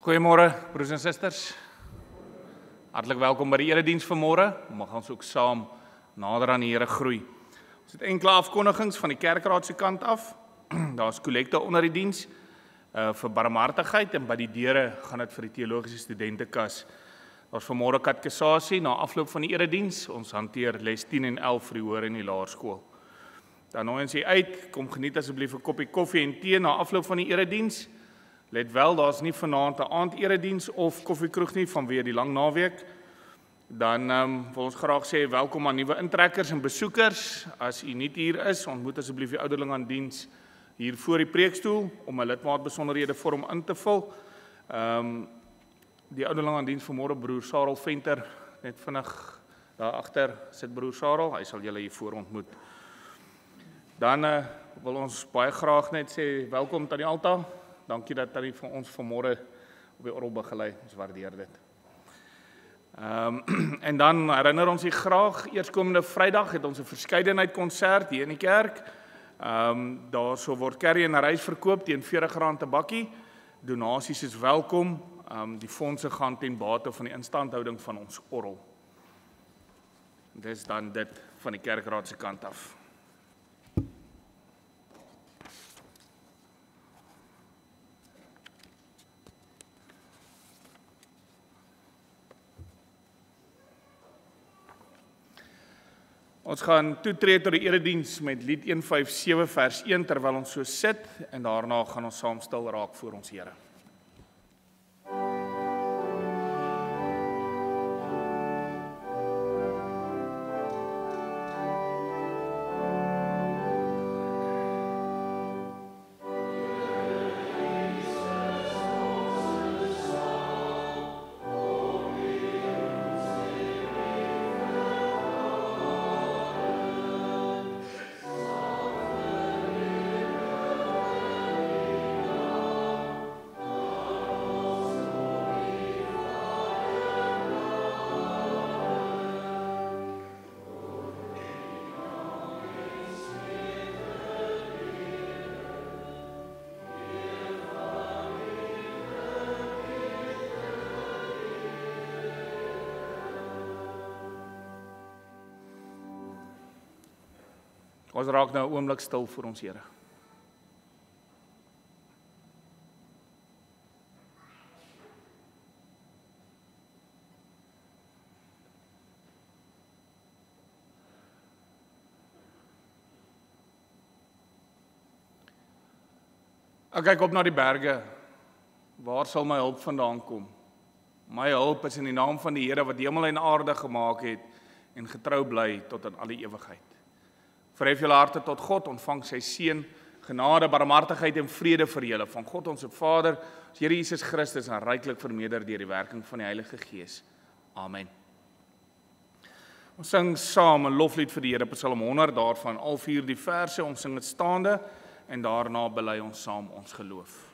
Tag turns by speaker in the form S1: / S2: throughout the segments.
S1: Goeiemôre broers en susters. Hartlik welkom by die erediens vanmôre. Mag ons ook saam nader aan die Here groei. Ons het enkele afkondigings van die kerkraad se kant af. Daar's kollekte onder die diens vir barmhartigheid en by die deure gaan dit vir die teologiese studentekas. Daar's vanmôre katekisasie na afloop van die erediens. Ons hanteer les 10 en 11 vir die hoër en die laerskool. Dan nooi ons u uit, kom geniet asseblief 'n koppie koffie en tee na afloop van die erediens. Let wel, daar's nie vanaand 'n aanderediens of koffiekroeg nie vanweë die lang naweek. Dan wil ons graag sê welkom aan nuwe intrekkers en besoekers. As u nie hier is, ontmoet asseblief die ouderling aan diens hier voor die preekstoel om 'n lidmaatbesonderhede vorm in te vul. Die ouderling aan diens vanmôre broer Sarel Venter, net vinnig daar agter sit broer Sarel, hy sal julle hier voor ontmoet. Dan wil ons baie graag net sê welkom Tannie Alta. Dankie dat Tannie vir ons vanmôre op die orgel begelei. Ons waardeer dit. En dan herinner ons u graag, eerskomende Vrydag het ons 'n verskeidenheid konsert hier in die kerk. Daarso word curry en rys verkoop teen R40 'n bakkie. Donasies is welkom. Die fondse gaan ten bate van die instandhouding van ons orgel. Dis dan dit van die kerkraad se kant af. Ons gaan toetree tot die erediens met lied 157 vers 1 terwyl ons so sit en daarna gaan ons saam stil raak voor ons Here. Ons raak nou 'n oomblik stil vir ons Here. Ek kyk op na die berge. Waar sal my hulp vandaan kom? My hulp is in die naam van die Here wat hemel en aarde gemaak het en getrou bly tot in alle ewigheid. Verhef julle harte tot God, ontvang sy seën, genade, barmhartigheid en vrede vir julle van God ons Vader, ons Here Jesus Christus en ryklik vermeerder deur die werking van die Heilige Gees. Amen. Ons sing saam 'n loflied vir die Here, Psalm 100, daarvan al 4 die verse, ons sing dit staande en daarna bely ons saam ons geloof.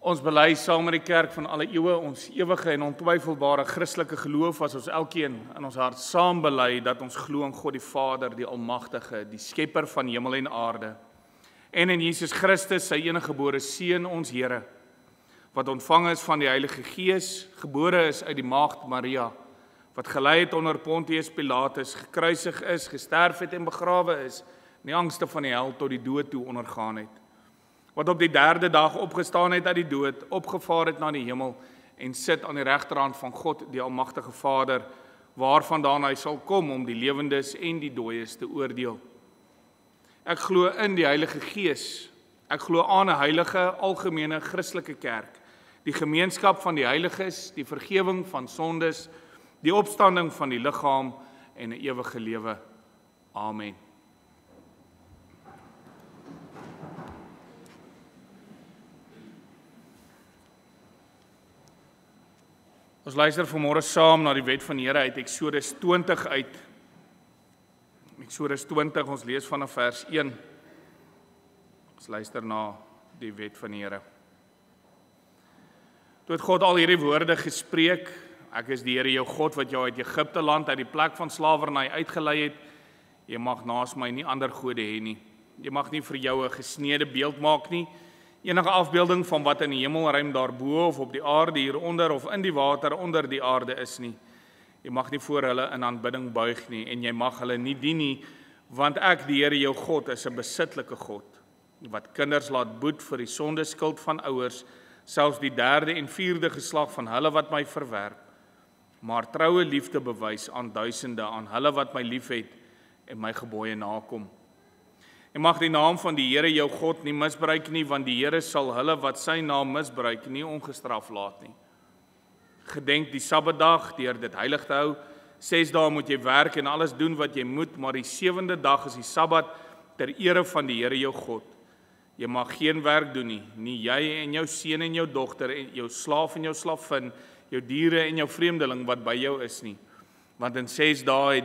S1: Ons bely saam met die kerk van alle eeue ons ewige en ontwyfelbare Christelike geloof as ons elkeen in ons hart saam bely dat ons glo in God die Vader, die Almagtige, die Skepper van hemel en aarde, en in Jesus Christus, sy eniggebore Seun, ons Here, wat ontvang is van die Heilige Gees, gebore is uit die Maagd Maria, wat gelei het onder Pontius Pilatus, gekruisig is, gesterf het en begrawe is, in die angste van die hel tot die dood toe ondergaan het, wat op die 3de dag opgestaan het uit die dood, opgevaar het na die hemel en sit aan die regterhand van God, die Almagtige Vader, waarvandaan hy sal kom om die lewendes en die dooies te oordeel. Ek glo in die Heilige Gees. Ek glo aan 'n heilige, algemene Christelike kerk, die gemeenskap van die heiliges, die vergifnis van sondes, die opstanding van die liggaam en 'n ewige lewe. Amen. Ons luister vanmôre saam na die wet van die Here uit Eksodus 20 uit. Eksodus 20, ons lees vanaf vers 1. Ons luister na die wet van die Here. Toe het God al hierdie woorde gespreek: Ek is die Here jou God wat jou uit Egipte land, uit die plek van slawerny uitgelei het. Jy mag naas my nie ander gode hê nie. Jy mag nie vir jou 'n gesneede beeld maak nie. Enige afbeelding van wat in die hemelruim daarbo of op die aarde hieronder of in die water onder die aarde is nie. Jy mag nie voor hulle in aanbidding buig nie en jy mag hulle nie dien nie, want ek, die Here jou God, is 'n besitlike God, wat kinders laat boet vir die sondeskuld van ouers, selfs die 3de en 4de geslag van hulle wat my verwerp, maar troue liefde bewys aan duisende, aan hulle wat my liefhet en my gebooie nakom. Jy mag die naam van die Here jou God nie misbruik nie, want die Here sal hulle wat sy naam misbruik nie ongestraf laat nie. Gedenk die Sabbatdag deur dit heilig te hou. 6 dae moet jy werk en alles doen wat jy moet, maar die 7de dag is die Sabbat ter ere van die Here jou God. Jy mag geen werk doen nie jy en jou seun en jou dogter en jou slaaf en jou slavin, jou diere en jou vreemdeling wat by jou is nie. Want in 6 dae het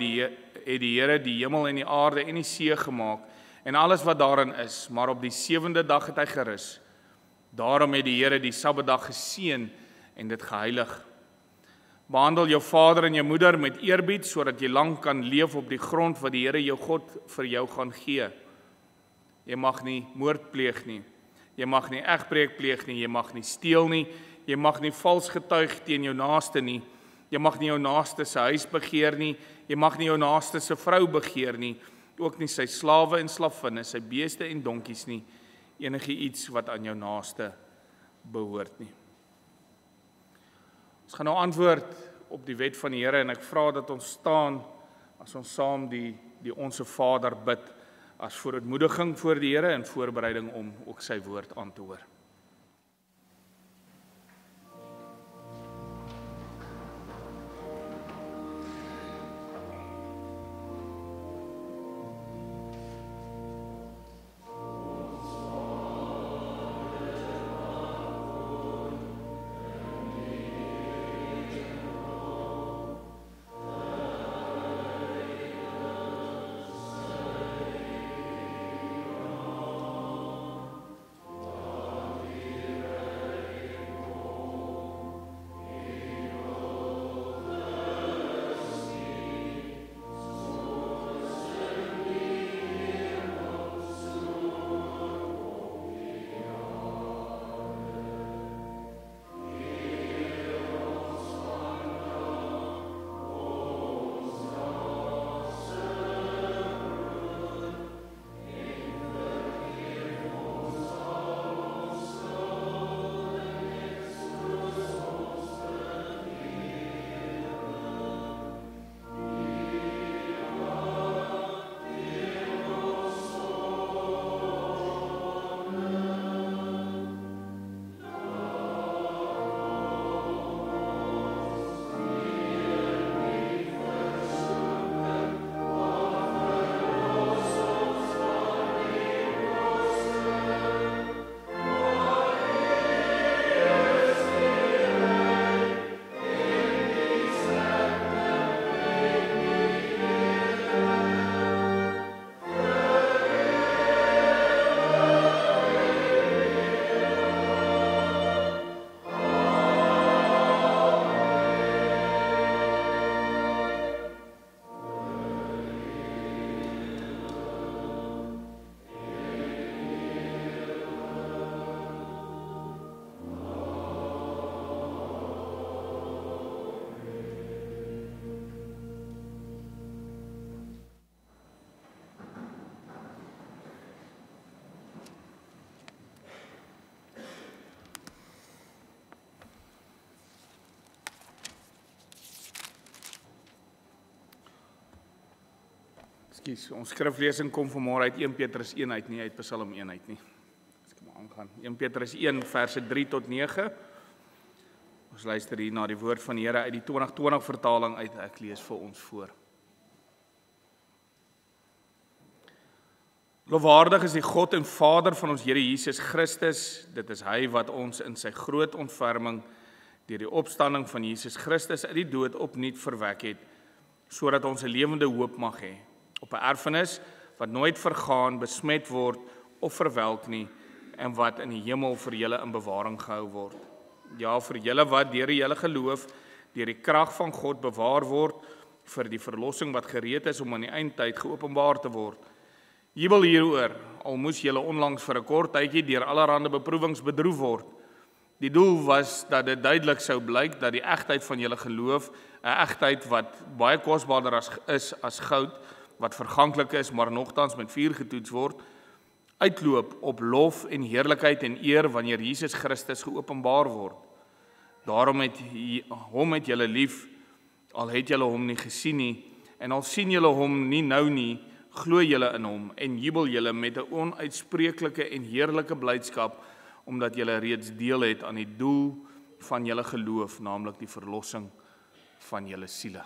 S1: die Here die hemel en die aarde en die see gemaak en alles wat daarin is, maar op die 7de dag het hy gerus. Daarom het die Here die Sabbatdag geseën en dit geheilig. Behandel jou vader en jou moeder met eerbied, sodat jy lank kan leef op die grond wat die Here jou God vir jou gaan gee. Jy mag nie moord pleeg nie, jy mag nie egbreek pleeg nie, jy mag nie steel nie, jy mag nie vals getuig teen jou naaste nie, jy mag nie jou naaste se huis begeer nie, jy mag nie jou naaste se vrou begeer nie, ook nie sy slawe en slavinne, sy beeste en donkies nie, enige iets wat aan jou naaste behoort nie. Ons gaan nou antwoord op die wet van die Here en ek vra dat ons staan as ons saam die Onse Vader bid as vooruitmoediging voor die Here en voorbereiding om ook sy woord aan te hoor. Ekskuus, ons skriflesing kom vanmôre uit 1 Petrus 1 uit, nie uit Psalm 1 uit nie. As ek maar aangaan. 1 Petrus 1 verse 3 tot 9. Ons luister hier na die woord van die Here uit die 2020 vertaling uit. Ek lees vir ons voor. Lofwaardig is die God en Vader van ons Here Jesus Christus. Dit is hy wat ons in sy groot ontferming deur die opstanding van Jesus Christus uit die dood opnuut verwek het, sodat ons 'n lewende hoop mag hê, op 'n erfenis wat nooit vergaan, besmet word of verwelk nie, en wat in die hemel vir julle in bewaring gehou word. Ja, vir julle wat deur julle geloof, deur die krag van God bewaar word, vir die verlossing wat gereed is om aan die eindtyd geopenbaar te word. Jubel hieroor, al moes julle onlangs vir 'n kort tydjie deur allerlei beproewings bedroef word. Die doel was dat dit duidelik sou blyk dat die egtheid van julle geloof, 'n egtheid wat baie kosbaarder is as goud, wat verganklik is, maar nogtans met vuur getoets word, uitloop op lof en heerlikheid en eer wanneer Jesus Christus geopenbaar word. Daarom het julle lief, al het julle hom nie gesien nie, en al sien julle hom nie nou nie, glo julle in hom en jubel julle met 'n onuitspreeklike en heerlike blydskap, omdat julle reeds deel het aan die doel van julle geloof, naamlik die verlossing van julle siele.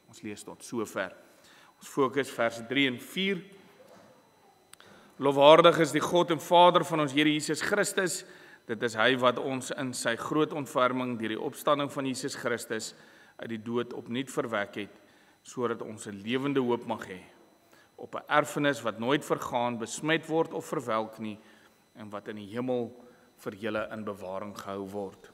S1: Ons lees tot sover. Ons fokus vers 3 en 4. Lofwaardig is die God en Vader van ons Here Jesus Christus. Dit is hy wat ons in sy groot ontferming deur die opstanding van Jesus Christus uit die dood opnuut verwek het, sodat ons 'n lewende hoop mag hê, op 'n erfenis wat nooit vergaan, besmet word of verwelk nie, en wat in die hemel vir julle in bewaring gehou word.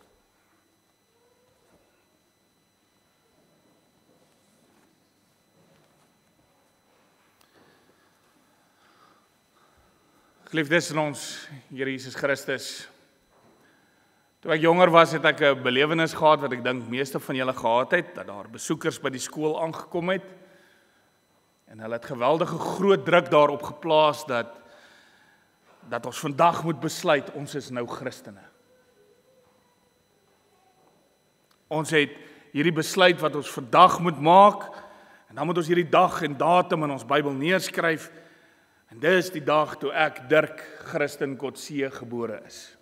S1: Geliefdes in ons Here Jesus Christus, toe ek jonger was, het ek 'n belewenis gehad wat ek dink meeste van julle gehad het, dat daar besoekers by die skool aangekom het, en hulle het geweldige groot druk daarop geplaas dat ons vandag moet besluit, ons is nou Christene. Ons het hierdie besluit wat ons vandag moet maak, en dan moet ons hierdie dag en datum in ons Bybel neerskryf, en dit is die dag toe ek, Dirk Christen Kotse, gebore is.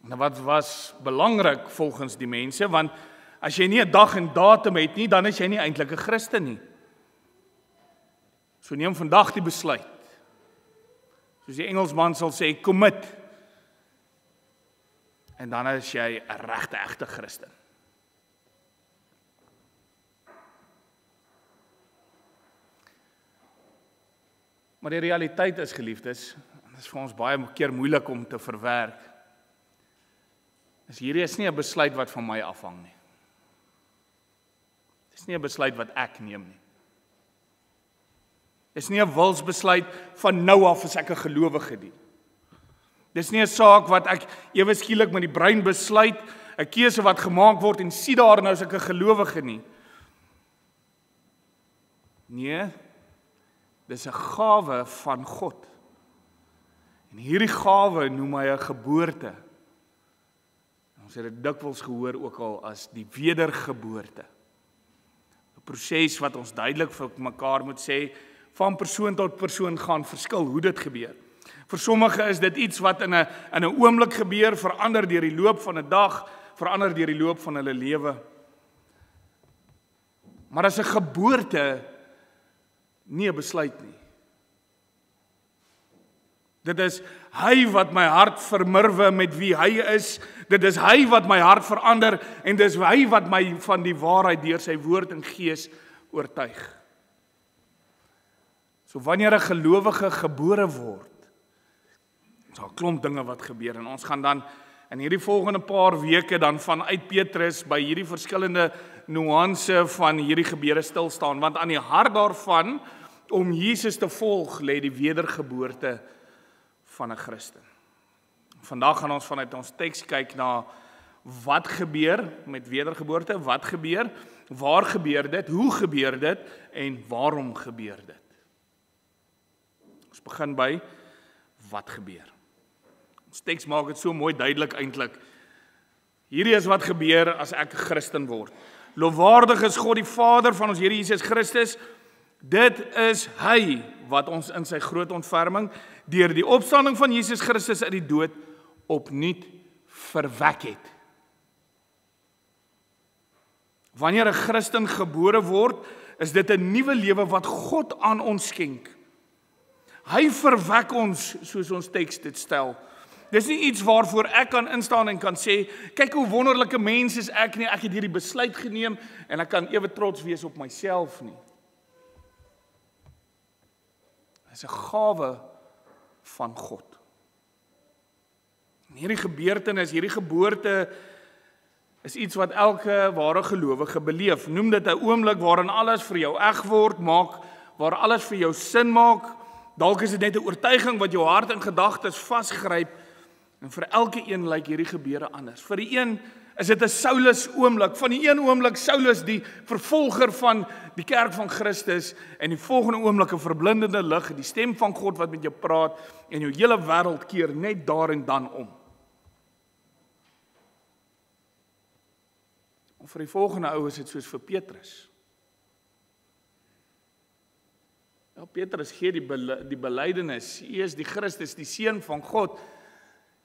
S1: En wat was belangrik volgens die mense, want as jy nie 'n dag en datum het nie, dan is jy nie eintlik 'n Christen nie. So neem vandag die besluit. Soos die Engelsman sal sê, commit. En dan is jy 'n regte, egte Christen. Maar die realiteit is, geliefdes, en dit is vir ons baie keer moeilik om te verwerk, hierdie is nie 'n besluit wat van my afhang nie. Dit is nie 'n besluit wat ek neem nie. Dit is nie 'n wilsbesluit van nou af as ek 'n gelowige nie. Dit is nie 'n saak wat ek ewe skielik met die brein besluit, 'n keuse wat gemaak word en sien daar nou as ek 'n gelowige nie. Nee, dis 'n gawe van God. En hierdie gawe noem hy 'n geboorte. Ons het dit dikwels gehoor ook al as die wedergeboorte. 'n Proses wat ons duidelik vir mekaar moet sê, van persoon tot persoon gaan verskil hoe dit gebeur. Vir sommige is dit iets wat in 'n oomblik gebeur, verander deur die loop van 'n dag, verander deur die loop van hulle lewe. Maar as 'n geboorte nie 'n besluit nie. Dit is hy wat my hart vermurwe met wie hy is. Dit is hy wat my hart verander en dis hy wat my van die waarheid deur sy woord en gees oortuig. So wanneer 'n gelowige gebore word, is daar 'n klomp dinge wat gebeur en ons gaan dan in hierdie volgende paar weke dan vanuit Petrus by hierdie verskillende nuance van hierdie gebeure stil staan, want aan die hart daarvan om Jesus te volg lê die wedergeboorte van 'n Christen. Vandag gaan ons vanuit ons teks kyk na wat gebeur met wedergeboorte, wat gebeur, waar gebeur dit, hoe gebeur dit en waarom gebeur dit. Ons begin by wat gebeur. Ons teks maak dit so mooi duidelik eintlik. Hierdie is wat gebeur as ek 'n Christen word. Lofwaardig is God die Vader van ons Here Jesus Christus. Dit is hy wat ons in sy groot ontferming deur die opstanding van Jesus Christus uit die dood opnuut verwek het. Wanneer 'n Christen gebore word, is dit 'n nuwe lewe wat God aan ons skenk. Hy verwek ons, soos ons teks dit stel. Dis nie iets waarvoor ek kan instaan en kan sê, kyk hoe wonderlike mens is ek nie, ek het hierdie besluit geneem en ek kan ewe trots wees op myself nie. Dit is 'n gawe van God. En hierdie gebeurtenis, hierdie geboorte is iets wat elke ware gelowige beleef. Noem dit 'n oomblik waarin alles vir jou eg word, waar alles vir jou sin maak. Dalk is dit net 'n oortuiging wat jou hart en gedagtes vasgryp. En vir elke een lyk hierdie gebeure anders. Vir die een is dit 'n Saulus oomblik. Van die een oomblik Saulus die vervolger van die kerk van Christus en die volgende oomblik 'n verblindende lig, die stem van God wat met jou praat en jou hele wêreld keer net daar en dan om. En vir die volgende ou is dit soos vir Petrus. Ja, Petrus gee die belydenis, hy is die Christus, die seun van God.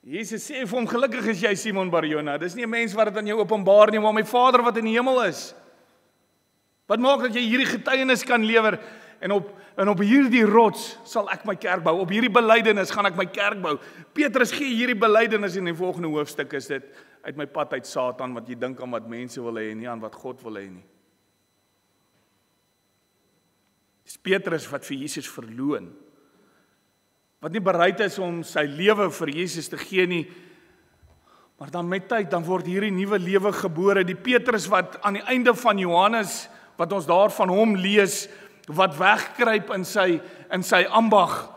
S1: Jesus sê vir hom, gelukkig is jy Simon Bar-Jona. Dis nie 'n mens wat dit aan jou openbaar nie, maar my Vader wat in die hemel is. Wat maak dat jy hierdie getuienis kan lewer en op hierdie rots sal ek my kerk bou. Op hierdie belydenis gaan ek my kerk bou. Petrus gee hierdie belydenis in die volgende hoofstuk is dit uit my pad uit Satan wat jy dink aan wat mense wil hê en nie aan wat God wil hê nie. Dis Petrus wat vir Jesus verloon. Wat nie bereid is om sy lewe vir Jesus te gee nie, maar dan met tyd, dan word hierdie nuwe lewe gebore. Die Petrus wat aan die einde van Johannes, wat ons daar van hom lees, wat wegkruip in sy ambag,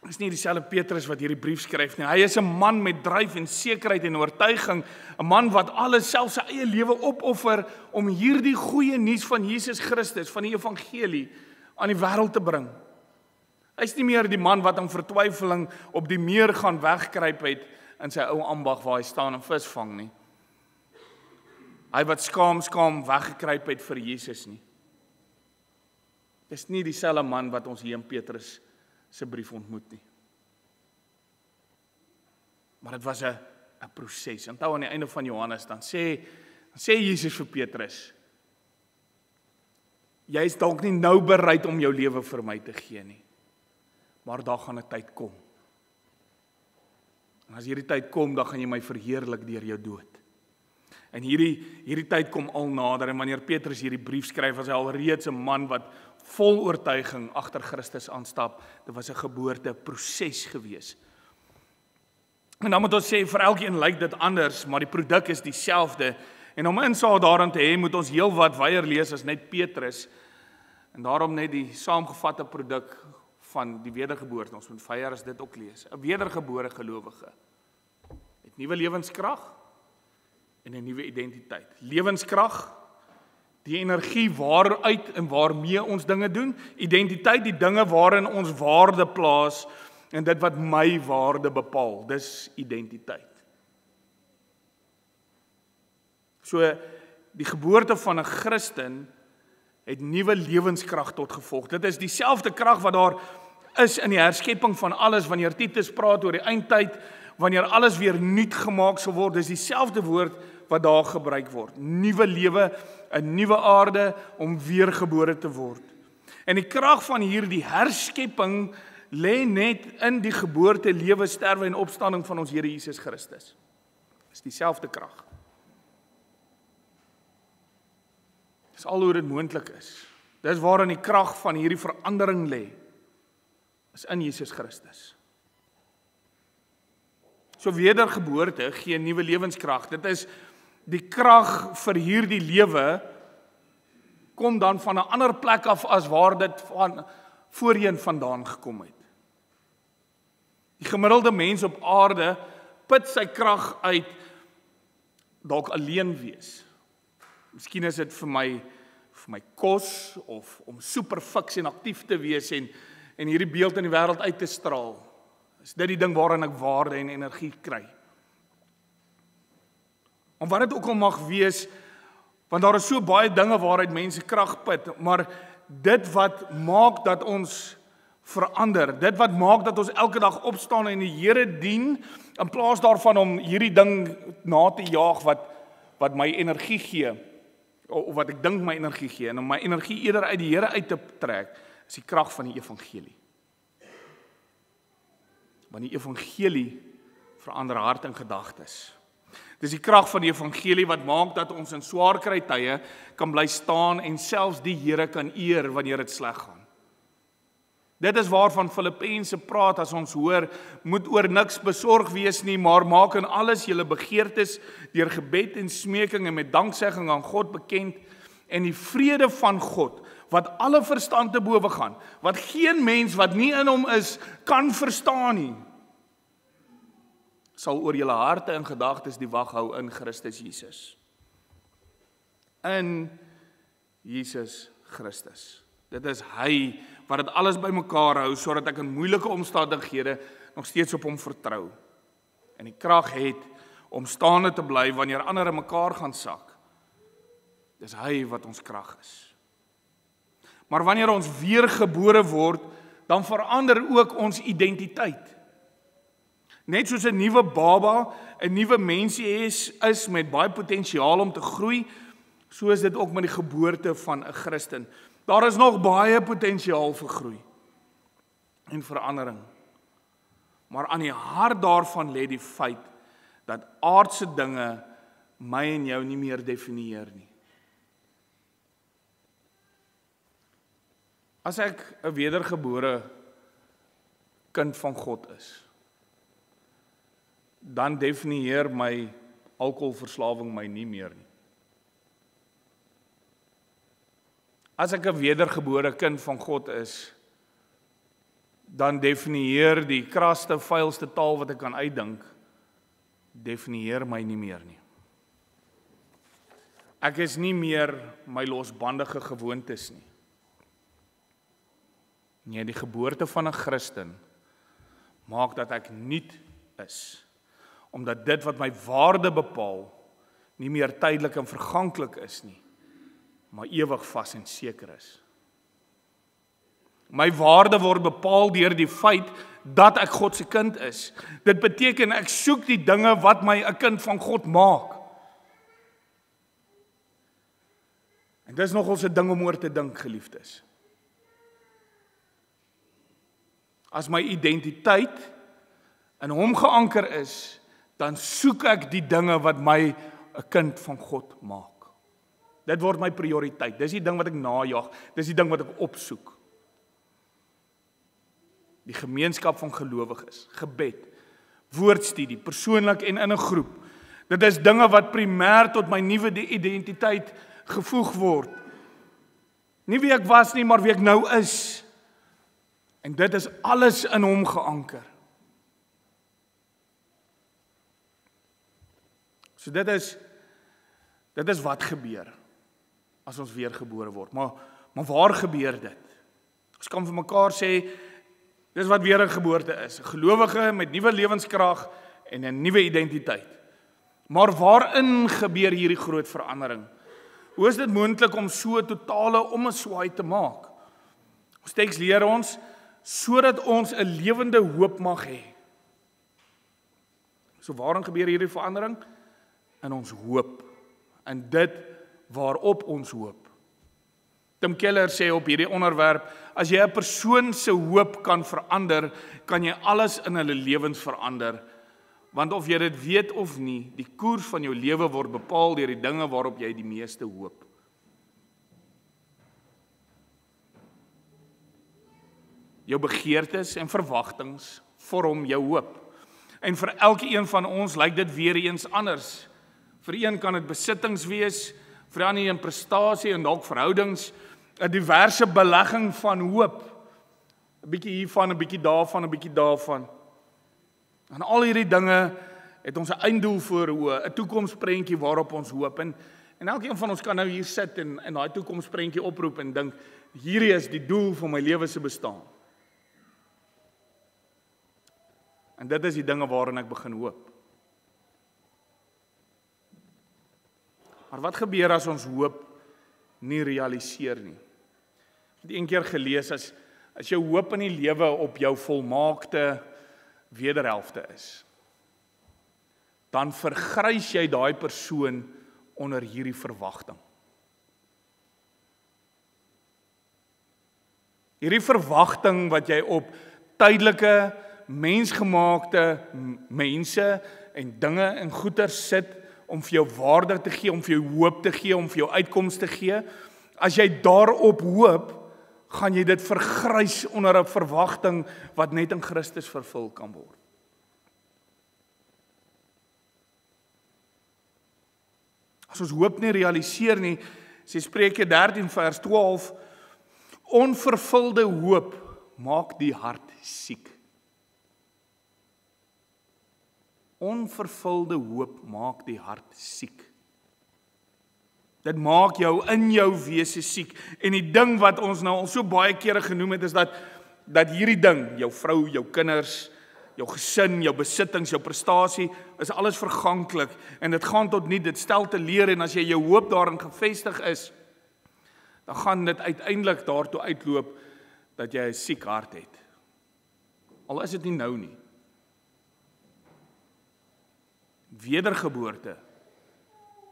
S1: is nie dieselfde Petrus wat hierdie brief skryf nie. Hy is 'n man met dryf en sekerheid en oortuiging, 'n man wat alles, selfs sy eie lewe opoffer om hierdie goeie nuus van Jesus Christus, van die evangelie, aan die wêreld te bring. Hy is nie meer die man wat in vertwyfeling op die meer gaan wegkruip het in sy ou ambag waar hy staan en vis vang nie. Hy wat skaam weggekruip het vir Jesus nie. Dis nie dieselfde man wat ons hier in Petrus se brief ontmoet nie. Maar dit was 'n proses. Onthou aan die einde van Johannes dan sê Jesus vir Petrus, jy is dalk nie nou bereid om jou lewe vir my te gee nie. Maar daar gaan 'n tyd kom. En as hierdie tyd kom, dan gaan jy my verheerlik deur jou dood. En hierdie tyd kom al nader, en wanneer Petrus hierdie brief skryf, was hy al reeds 'n man wat vol oortuiging agter Christus aanstap. Dit was 'n geboorteproses gewees. En dan moet ons sê, vir elkeen lyk dit anders, maar die produk is dieselfde. En om insaag daarin te hê, moet ons heel wat wyer lees as net Petrus. En daarom net die saamgevatte produk van die wedergeboorte. Ons moet vyer as dit ook lees. 'n Wedergebore gelowige het nuwe lewenskrag en 'n nuwe identiteit. Lewenskrag, die energie waaruit en waarmee ons dinge doen. Identiteit, die dinge waarin ons waarde plaas en dit wat my waarde bepaal. Dis identiteit. So, die geboorte van 'n Christen het nuwe lewenskrag tot gevolg. Dit is dieselfde krag wat daar is in die herskepping van alles, wanneer Titus praat oor die eindtyd, wanneer alles weer nuut gemaak sal word, dis dieselfde woord wat daar gebruik word. Nuwe lewe, 'n nuwe aarde om weergebore te word. En die krag van hierdie herskepping lê net in die geboorte, lewe, sterwe en opstanding van ons Here Jesus Christus. Dis dieselfde krag. Dis al hoe dit moontlik is. Dis waarin die krag van hierdie verandering lê. Is in Jesus Christus. So wedergeboorte gee nuwe lewenskrag. Dit is die krag vir hierdie lewe kom dan van 'n ander plek af as waar dit van voorheen vandaan gekom het. Die gemiddelde mens op aarde put sy krag uit dalk alleen wees. Miskien is dit vir my kos of om super fiks en aktief te wees en hierdie beeld in die wêreld uit te straal. Is dit die ding waarin ek waarde en energie kry? Om wat dit ook al mag wees, Want daar is so baie dinge waaruit mense krag put, maar dit wat maak dat ons verander, dit wat maak dat ons elke dag opstaan en die Here dien, in plaas daarvan om hierdie ding na te jaag wat my energie gee, of wat ek dink my energie gee, en om my energie eerder uit die Here uit te trek, is die krag van die evangelie. Want die evangelie verander hart en gedagtes. Dis die krag van die evangelie wat maak dat ons in swaar kry tye kan bly staan en selfs die Here kan eer wanneer dit sleg gaan. Dit is waarvan Filippense praat as ons hoor, moet oor niks besorg wees nie, maar maak in alles julle begeertes deur gebed en smeking en met danksegging aan God bekend, en die vrede van God, wat alle verstand te bowe gaan, wat geen mens wat nie in hom is, kan verstaan nie, sal oor julle harte en gedagtes die wag hou in Christus Jesus. In Jesus Christus. Dit is hy wat dit alles bymekaar hou, sodat ek in moeilike omstandighede nog steeds op hom vertrou. En die krag het om staande te bly wanneer ander in mekaar gaan sak. Dis hy wat ons krag is. Maar wanneer ons weergebore word, dan verander ook ons identiteit. Net soos 'n nuwe baba, 'n nuwe mensie is met baie potensiaal om te groei, so is dit ook met die geboorte van 'n Christen. Daar is nog baie potensiaal vir groei en verandering. Maar aan die hart daarvan lê die feit dat aardse dinge my en jou nie meer definieer nie. As ek 'n wedergebore kind van God is, dan definieer my alkoholverslawing my nie meer nie. As ek 'n wedergebore kind van God is, dan definieer die kraste, vuilste taal wat ek kan uitdink, definieer my nie meer nie. Ek is nie meer my losbandige gewoontes nie. Nee, die geboorte van 'n Christen maak dat ek nuut is, omdat dit wat my waarde bepaal, nie meer tydelik en verganklik is nie, maar ewig vas en seker is. My waarde word bepaal deur die feit dat ek God se kind is. Dit beteken ek soek die dinge wat my 'n kind van God maak. En dis nogal 'n ding om oor te dink, geliefdes. As my identiteit in hom geanker is, dan soek ek die dinge wat my 'n kind van God maak. Dit word my prioriteit. Dis die ding wat ek najag. Dis die ding wat ek opsoek. Die gemeenskap van gelowiges, gebed, woordstudie, persoonlik en in 'n groep. Dit is dinge wat primêr tot my nuwe identiteit gevoeg word. Nie wie ek was nie, maar wie ek nou is. En dit is alles in hom geanker. So dit is wat gebeur as ons weergebore word. Maar waar gebeur dit? Ons kan vir mekaar sê, dis wat wedergeboorte is. 'n Gelowige met nuwe lewenskrag en 'n nuwe identiteit. Maar waarin gebeur hierdie groot verandering? Hoe is dit moontlik om so 'n totale ommeswaai te maak? Ons teks leer ons, sodat ons 'n lewende hoop mag hê. So waarin gebeur hierdie verandering? In ons hoop. In dit waarop ons hoop. Tim Keller sê op hierdie onderwerp, as jy 'n persoon se hoop kan verander, kan jy alles in hulle lewens verander. Want of jy dit weet of nie, die koers van jou lewe word bepaal deur die dinge waarop jy die meeste hoop. Jou begeertes en verwagtinge vorm jou hoop. En vir elkeen van ons lyk dit weer eens anders. Vir een kan dit besittings wees, vir ander 'n prestasie en dalk verhoudings, 'n diverse belegging van hoop. 'n Bietjie hiervan, 'n bietjie daarvan, 'n bietjie daarvan. En al hierdie dinge het ons 'n einddoel voor oë, 'n toekomsprentjie waarop ons hoop. En elkeen van ons kan nou hier sit en daai toekomsprentjie oproep en dink, hierdie is die doel van my lewe se bestaan. En dit is die dinge waarin ek begin hoop. Maar wat gebeur as ons hoop nie realiseer nie? Ek het een keer gelees, as jou hoop in die lewe op jou volmaakte wederhelfte is, dan vergrys jy daai persoon onder hierdie verwagting. Hierdie verwagting wat jy op tydelike, mensgemaakte mense en dinge en goeder sit om vir jou waarde te gee, om vir jou hoop te gee, om vir jou uitkoms te gee. As jy daarop hoop, gaan jy dit vergrys onder 'n verwagting wat net in Christus vervul kan word. As ons hoop nie realiseer nie, sê Spreuke 13 vers 12, onvervulde hoop maak die hart siek. Onvervulde hoop maak die hart siek. Dit maak jou in jou wese siek. En die ding wat ons nou al so baie kere genoem het, is dat hierdie ding, jou vrou, jou kinders, jou gesin, jou besittings, jou prestasie, is alles verganklik en dit gaan tot niet, dit stel te leer, en as jy jou hoop daarin gevestig is, dan gaan dit uiteindelik daartoe uitloop dat jy 'n siek hart het. Al is dit nie nou nie. Wedergeboorte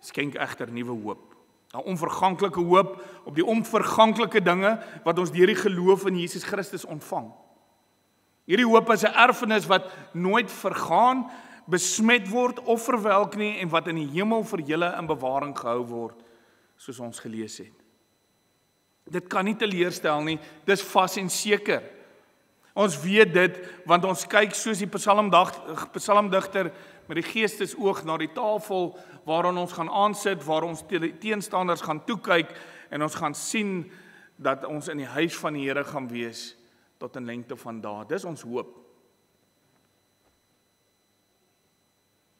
S1: skenk egter nuwe hoop. 'n Onverganklike hoop op die onverganklike dinge wat ons deur die geloof in Jesus Christus ontvang. Hierdie hoop is 'n erfenis wat nooit vergaan, besmet word of verwelk nie en wat in die hemel vir julle in bewaring gehou word, soos ons gelees het. Dit kan nie teleurstel nie, dis vas en seker. Ons weet dit, want ons kyk soos die psalmdigter met die geestesoog na die tafel waaraan ons gaan aansit, waar ons teenstanders gaan toekyk en ons gaan sien dat ons in die huis van die Here gaan wees tot in lengte van dae. Dis ons hoop.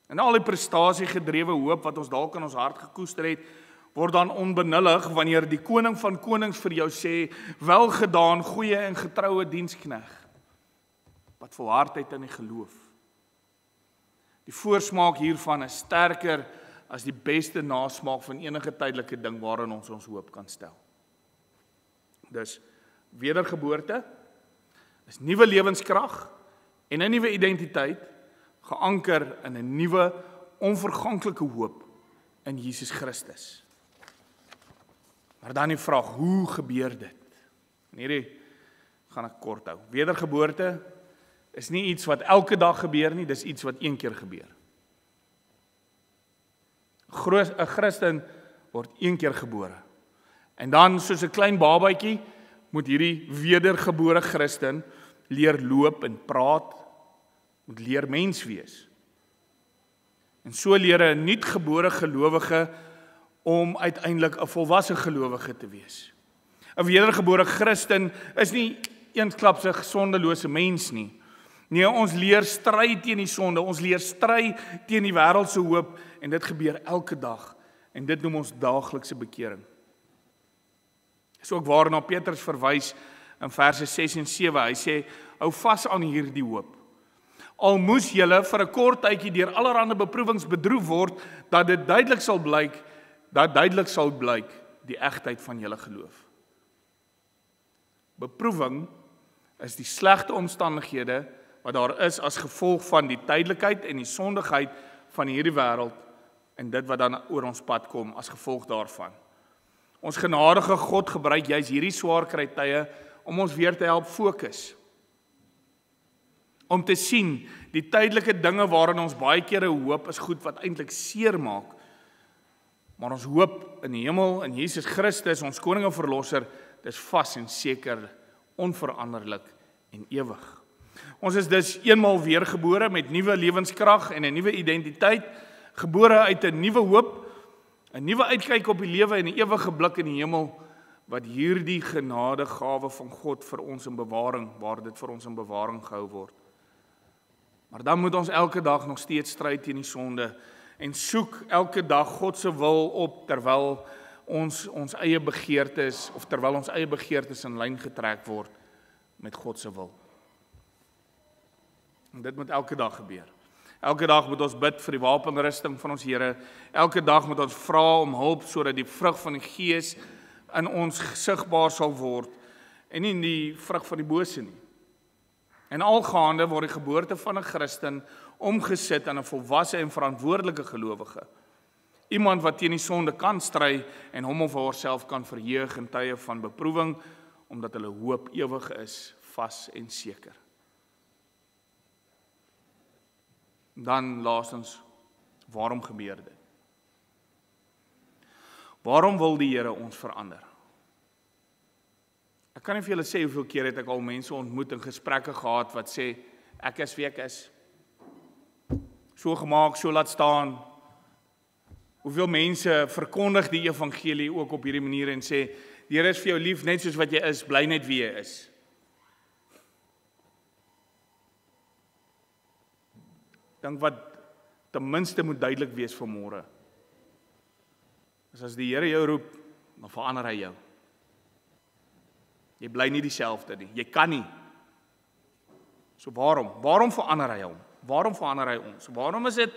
S1: En al die prestasiegedrewe hoop wat ons dalk in ons hart gekoester het, word dan onbenullig wanneer die koning van konings vir jou sê, welgedaan, goeie en getroue dienskneg, wat volhardheid in die geloof. Die voorsmaak hiervan is sterker as die beste nasmaak van enige tydelike ding waarin ons hoop kan stel. Dus wedergeboorte is nuwe lewenskrag en 'n nuwe identiteit, geanker in 'n nuwe onverganklike hoop in Jesus Christus. Maar dan die vraag, hoe gebeur dit? En hierdie gaan ek kort hou. Wedergeboorte is nie iets wat elke dag gebeur nie, dis iets wat een keer gebeur. 'n Christen word een keer gebore. En dan, soos 'n klein babatjie, moet hierdie wedergebore Christen leer loop en praat, moet leer mens wees. En so leer 'n nuutgebore gelowige om uiteindelik 'n volwasse gelowige te wees. 'n Wedergebore Christen is nie eensklaps 'n sondelose mens nie. Nee, ons leer stry teen die sonde, ons leer stry teen die wêreldse hoop, en dit gebeur elke dag, en dit noem ons daaglikse bekering. Dis ook waarna Petrus verwys in verse 6 en 7, hy sê, hou vas aan hierdie hoop. Al moes julle vir 'n kort tydjie deur allerlei beproewings bedroef word, dat duidelik sal blyk die egtheid van julle geloof. Beproewing is die slegte omstandighede wat daar is as gevolg van die tydelikheid en die sondigheid van hierdie wêreld en dit wat dan oor ons pad kom as gevolg daarvan. Ons genadige God gebruik juis hierdie swaar kry tye om ons weer te help fokus. Om te sien, die tydelike dinge waarin ons baie kere hoop is goed wat eintlik seer maak. Maar ons hoop in die hemel, in Jesus Christus, ons koning en verlosser, dis vas en seker, onveranderlik en ewig. Ons is dus eenmaal weergebore met nuwe lewenskrag en 'n nuwe identiteit, gebore uit 'n nuwe hoop, 'n nuwe uitkyk op die lewe en 'n ewige blik in die hemel, wat hierdie genadegawe van God vir ons in bewaring, waar dit vir ons in bewaring gehou word. Maar dan moet ons elke dag nog steeds stry teen die sonde en soek elke dag God se wil op terwyl ons eie begeertes in lyn getrek word met God se wil. En dit moet elke dag gebeur. Elke dag moet ons bid vir die wapenrusting van ons Here. Elke dag moet ons vra om hulp sodat die vrug van die Gees in ons sigbaar sal word en nie die vrug van die bose nie. En algaande word die geboorte van 'n Christen omgesit in 'n volwasse en verantwoordelike gelowige. Iemand wat teen die sonde kan stry en hom of haarself kan verheug in tye van beproewing, omdat hulle hoop ewig is, vas en seker. Dan laastens, waarom gebeur dit? Waarom wil die Here ons verander? Ek kan nie vir julle sê hoeveel keer het ek al mense ontmoet en gesprekke gehad wat sê, ek is wie ek is. So gemaak, so laat staan. Hoeveel mense verkondig die evangelie ook op hierdie manier en sê, die Here is vir jou lief net soos wat jy is, bly net wie jy is. Dink wat ten minste moet duidelik wees vanmôre. As die Here jou roep, dan verander hy jou. Jy bly nie dieselfde nie. Jy kan nie. So waarom verander hy hom? Waarom verander hy ons? Waarom is dit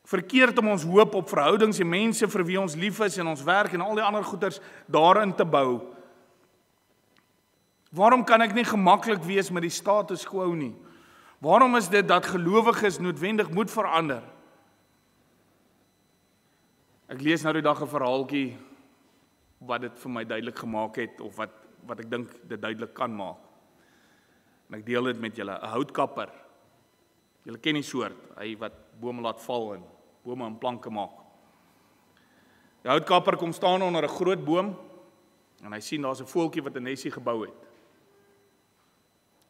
S1: verkeerd om ons hoop op verhoudings en mense vir wie ons lief is en ons werk en al die ander goeders daarin te bou? Waarom kan ek nie gemaklik wees met die status quo nie? Waarom is dit dat gelowiges noodwendig moet verander? Ek lees nou die dag 'n verhaaltjie wat dit vir my duidelik gemaak het, of wat ek dink dit duidelik kan maak. En ek deel dit met julle. 'n houtkapper. Julle ken die soort, hy wat bome laat val en bome in planke maak. Die houtkapper kom staan onder 'n groot boom en hy sien daar's 'n voeltjie wat 'n nesie gebou het.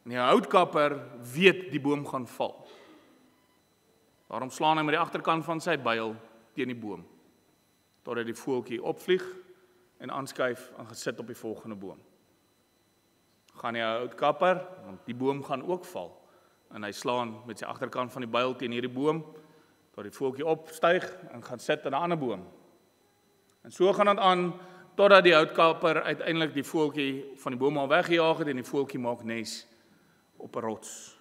S1: En die houtkapper weet die boom gaan val. Daarom slaan hy met die agterkant van sy byl teen die boom, totdat die voeltjie opvlieg en aanskuif en gesit op die volgende boom. Gaan die houtkapper, want die boom gaan ook val, en hy slaan met sy agterkant van die byl teen hierdie boom, tot die voeltjie opstyg en gaan sit in 'n ander boom. En so gaan dit aan, totdat die houtkapper uiteindelik die voeltjie van die boom al weggejaag het en die voeltjie maak nes op 'n rots.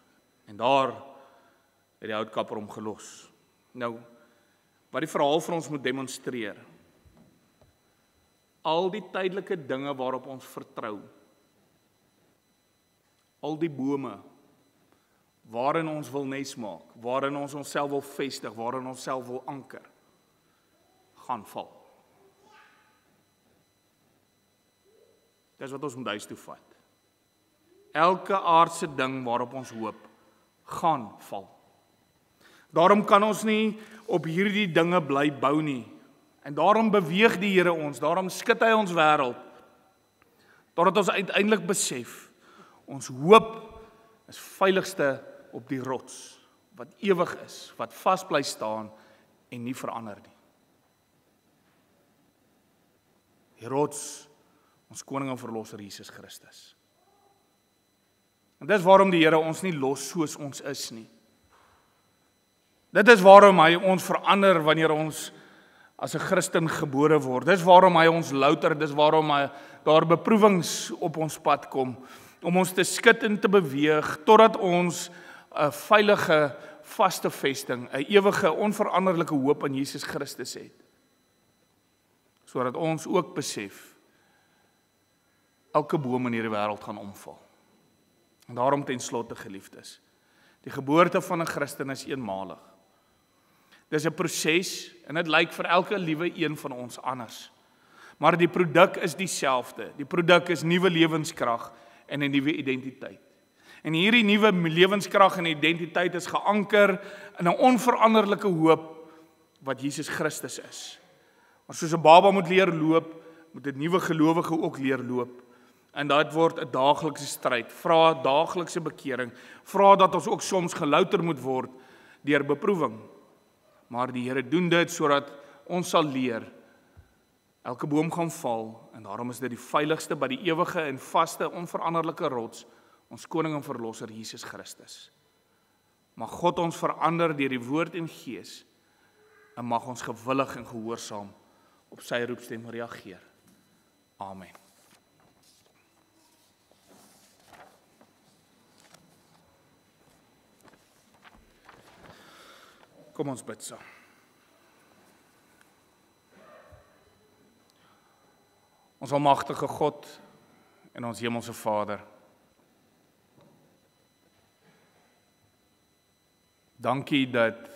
S1: En daar het die houtkapper hom gelos. Nou, wat die verhaal vir ons moet demonstreer, al die tydelike dinge waarop ons vertrou, al die bome waarin ons wil nes maak, waarin ons onsself wil vestig, waarin ons self wil anker, gaan val. Dis wat ons moet huis toe vat. Elke aardse ding waarop ons hoop, gaan val. Daarom kan ons nie op hierdie dinge bly bou nie. En daarom beweeg die Here ons, daarom skud hy ons wêreld, totdat ons uiteindelik besef, ons hoop is veiligste op die rots, wat ewig is, wat vas bly staan en nie verander nie. Die rots, ons koning en verlosser Jesus Christus. En dis waarom die Here ons nie los soos ons is nie. Dit is waarom hy ons verander wanneer ons as 'n Christen gebore word. Dis waarom hy ons louter, dis waarom daar beproewings op ons pad kom, om ons te skud en te beweeg, totdat ons 'n veilige, vaste vesting, 'n ewige, onveranderlike hoop in Jesus Christus het. Sodat ons ook besef, elke boom in hierdie wêreld gaan omval. En daarom ten slotte, geliefdes, die geboorte van 'n Christen is eenmalig. Dis 'n proses en dit lyk vir elke liewe een van ons anders. Maar die produk is dieselfde. Die produk is nuwe lewenskrag en 'n nuwe identiteit. En hierdie nuwe lewenskrag en identiteit is geanker in 'n onveranderlike hoop wat Jesus Christus is. Maar soos 'n baba moet leer loop, moet 'n nuwe gelowige ook leer loop. En dit word 'n daaglikse stryd, vra daaglikse bekering, vra dat ons ook soms gelouter moet word deur beproewing. Maar die Here doen dit sodat ons sal leer, elke boom gaan val, en daarom is dit die veiligste by die ewige en vaste, onveranderlike rots, ons koning en verlosser Jesus Christus. Mag God ons verander deur die woord en gees, en mag ons gewillig en gehoorsaam op sy roepstem reageer. Amen. Kom ons bid saam. Ons almagtige God en ons hemelse Vader, dankie dat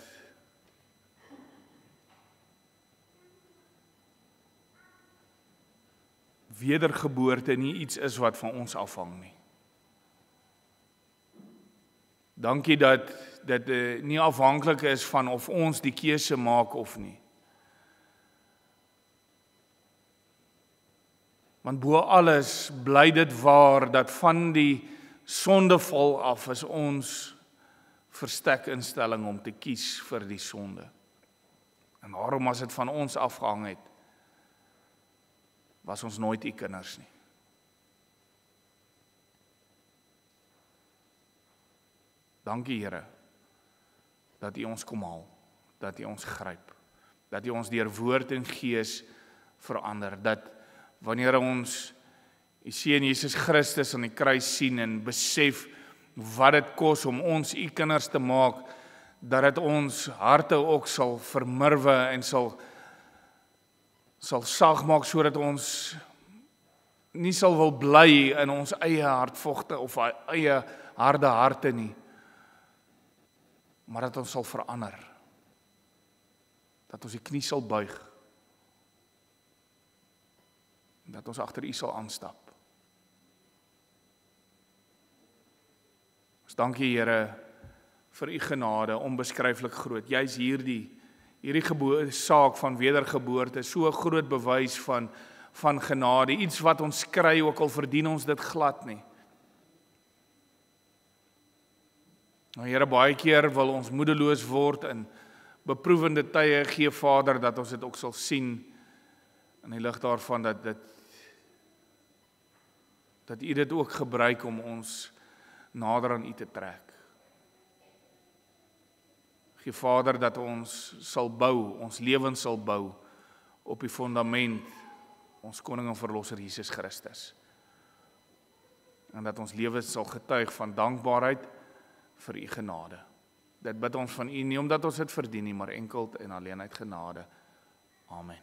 S1: wedergeboorte nie iets is wat van ons afhang nie. Dankie dat dit nie afhanklik is van of ons die keuse maak of nie. Want bo alles bly dit waar dat van die sondeval af is ons verstek instelling om te kies vir die sonde. En daarom as dit van ons afgehang het, was ons nooit u kinders nie. Dankie Here, dat u ons kom haal, dat u ons gryp, dat u ons deur woord en gees verander, dat wanneer ons u seun Jesus Christus aan die kruis sien en besef wat dit kos om ons u kinders te maak, dat dit ons harte ook sal vermurwe en sal sag maak sodat ons nie sal wil bly in ons eie hartvogte of eie harde harte nie, maar dat ons sal verander, dat ons die knie sal buig, dat ons agter u sal aanstap. Ons dankie Here vir u genade, onbeskryflik groot. Jy's hierdie saak van wedergeboorte, so 'n groot bewys van genade, iets wat ons kry, ook al verdien ons dit glad nie. Nou Here, baie keer wil ons moedeloos word in beproewende tye, gee Vader, dat ons dit ook sal sien, in die lig daarvan dat u dit ook gebruik om ons nader aan u te trek. Gee Vader, dat ons sal bou, ons lewens sal bou op die fundament, ons koning en verlosser Jesus Christus. En dat ons lewens sal getuig van dankbaarheid vir u genade. Dit bid ons van u, nie omdat ons dit verdien nie, maar enkel en alleen uit genade. Amen.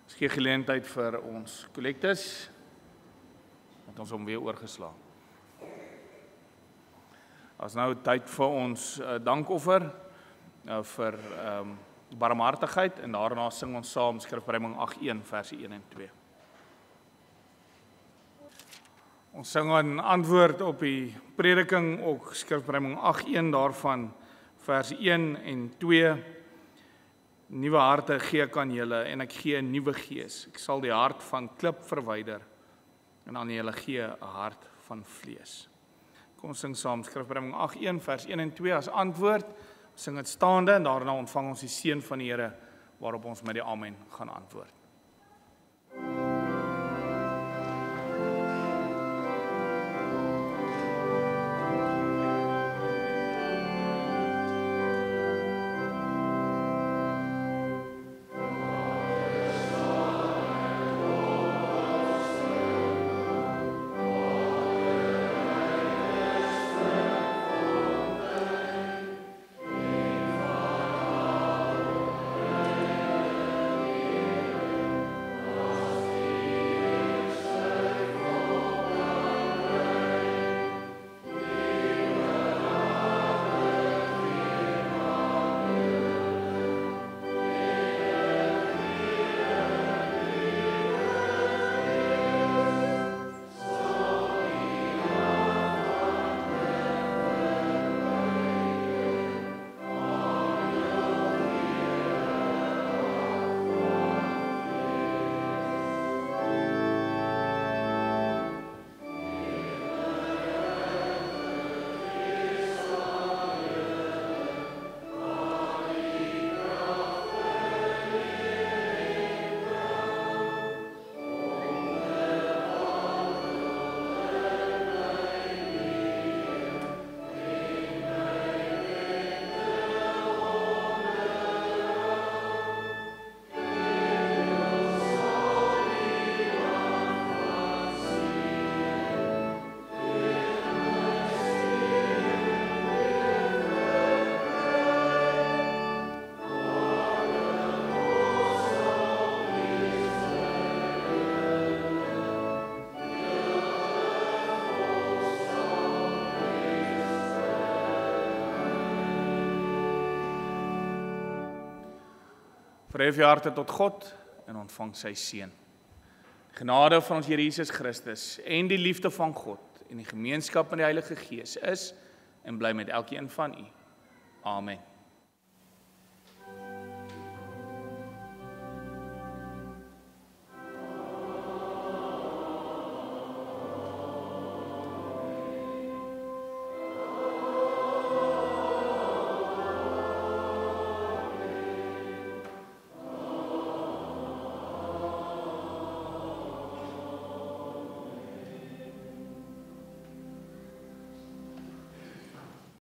S1: Ons gee geleentheid vir ons kollektes, dat ons hom weer oorgeslaan. As nou tyd vir ons dankoffer vir barmhartigheid, en daarna sing ons saam Skrifbreiding 8:1 verse 1 en 2. Ons sing in antwoord op die prediking ook Skrifbreiding 8:1 daarvan vers 1 en 2. Nuwe harte gee ek aan julle en ek gee 'n nuwe gees. Ek sal die hart van klip verwyder en aan julle gee 'n hart van vlees. Kom ons sing saam Skrifbreiding 8:1 vers 1 en 2 as antwoord. Ons sing dit staande en daarna ontvang ons die seën van die Here waarop ons met die amen gaan antwoord. Verhef jou harte tot God en ontvang sy seën. Die genade van ons Here Jesus Christus en die liefde van God en die gemeenskap met die Heilige Gees is en bly met elkeen van u. Amen.